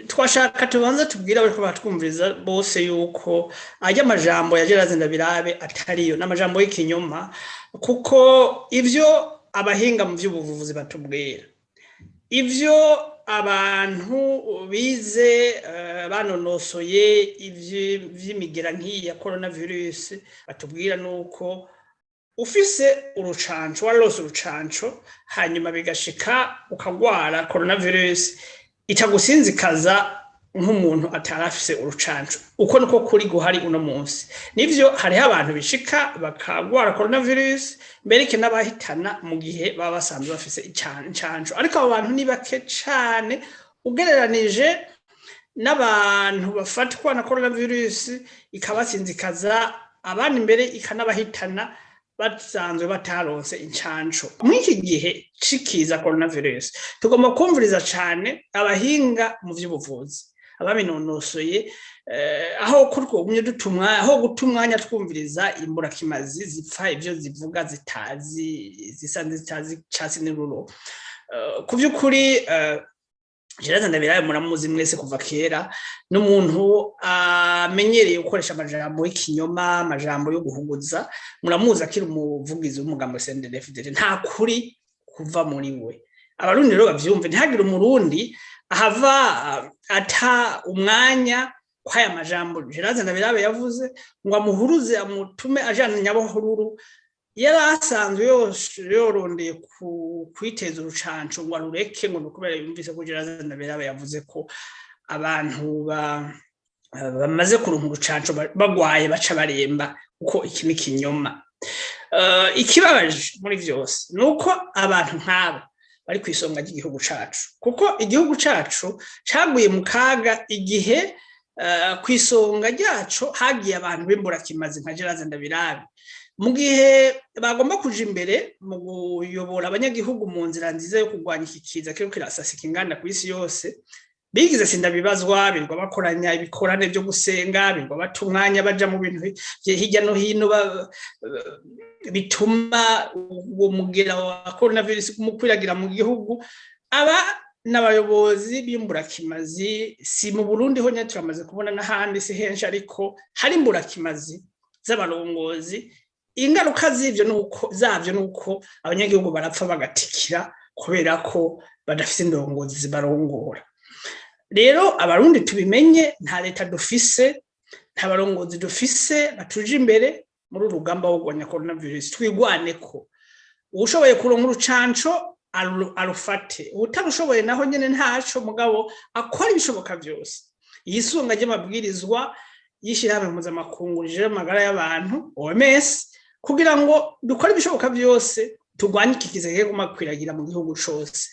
twashaka tubanza tubwira bariko batwumviriza bose yuko ajya amajambo ya Gerard Ndabirabe atariyo n'amajambo y'ikinyoma, kuko ivyo abahinga mu vy'ubuvuzi batubwira, ivyo abantu bize banonosoye ivy'imigera nk'iyi ya coronavirus batubwira nuko ufise urucanco, warose urucanco hanyuma bigashika ukagwara coronavirus itagusinzikaza nk'umuntu atarafise urucanco. Uko niko kuri guhari uno munsi. Nivyo hariho abantu bishika bakagwara coronavirus mbereke n'abahitana mu gihe baba basanzwe bafise icanco, ariko abo bantu ni bake cane ugereranije n'abantu bafatwa na coronavirus ikabasinzikaza, abandi mbere ikanabahitana basanzwe bataronse incanco. Mw'iki gihe cikiza coronavirus tugomba kumviriza cane abahinga mu vy'ubuvuzi, ababinonosoye, aho kurwumye dutumwa, aho gutumwanya twumviriza imburakimazi zipfa ivyo zivuga zitazi, zisanze zitazi casi n'iruro. Ku vy'ukuri Gerard Ndabirabe muramuzi mwese kuva kera, n'umuntu amenyereye gukoresha amajambo y'ikinyoma, amajambo yo guhuguza. Muramuzi akiri umuvugizi w'umugambo CNDD-FDD, nta kuri kuva muri we. Abarundi rero bavyumve, ntihagire umurundi ahava ata umwanya kw'aya majambo Gerard Ndabirabe yavuze ngo amuhuruze amutume ajana Nyabohururu. Yari asanzwe yorondeye kwiteza urucanco ngo arureke, ngo nukubera yumvise ko Gerard Ndabirabe yavuze ko abantu bamaze kuronka urucanco bagwaye baca baremba, uko iki ni kinyoma. Ikibabaje muri vyose nuko abantu nk'abo bari kw'isonga ry'igihugu cacu, kuko igihugu cacu caguye mu kaga igihe kw'isonga ryaco hagiye abantu b'imburakimazi nka Gerard Ndabirabe. Mu gihe bagomba kuja imbere mu kuyobora abanyagihugu mu nzira nziza yo kurwanya iki kiza kiriko kirasasika inganda kw'isi yose, bigize sindabibazwa, birirwa bakoranya ibikorane vyo gusenga, birirwa bata umwanya baja mu bintu hirya no hino bituma uwo mugera wa coronavirus umukwiragira mu gihugu. Aba n'abayobozi b'imburakimazi, si mu Burundi ho nyene turamaze kubona n'ahandi si henshi, ariko hari imburakimazi z'abarongozi. Ingaruka zavyo nuko abanyagihugu barapfa bagatikira kubera ko badafise indongozi zibarongora. Rero abarundi tubimenye, nta leta dufise, nta barongozi dufise batuje imbere muri urugamba wo kurwanya coronavirus. Twigwaneko, uwushoboye kuronka urucanco arufate, utarushoboye naho nyene ntaco, mugabo akora ibishoboka vyose yisunga ry'amabwirizwa y'ishirahamwe mpuzamakungu rijejwe amagara y'abantu OMS, kugira ngo dukore ibishoboka vyose turwanye iki kiza kigiye kwiragira mu gihugu cose.